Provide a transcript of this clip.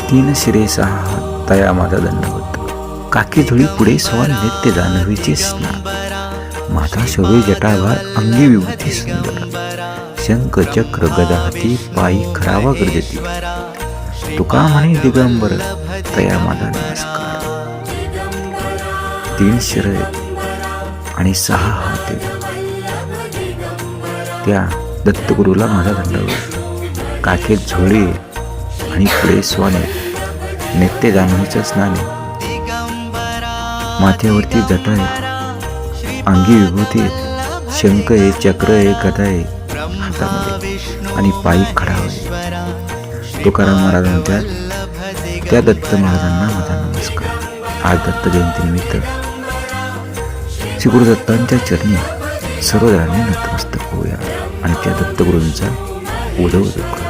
तीन शिरे सहा हात तया माझा दंडवत, काकी झुळी पुढे स्वान नित्य जान्हवीचे स्नान, माथा शोभे जटाभार अंगी विभूती सुंदर, शंख चक्र गदा हाती पायी खरावा गर्जती, तुका म्हणे दिगंबर तया माझा नमस्कार. तीन शिर आणि सहा हात त्या दत्तगुरूला माझा दंडवत, काखेत झोळी आणि पुढे स्वाने नित्य जान्हवीचं स्नाने, माथ्यावरती जटा आहे, अंगी विभूती आहे, शंख आहे, चक्र आहे, गदा आहे हातामध्ये आणि पायी खडा आहे. तुकाराम महाराजांच्या त्या दत्त महाराजांना माझा नमस्कार. आज दत्त जयंतीनिमित्त श्री गुरुदत्तांच्या चरणी सर्वजणांनी नतमस्तक होऊया आणि त्या दत्तगुरूंचा उदय करू.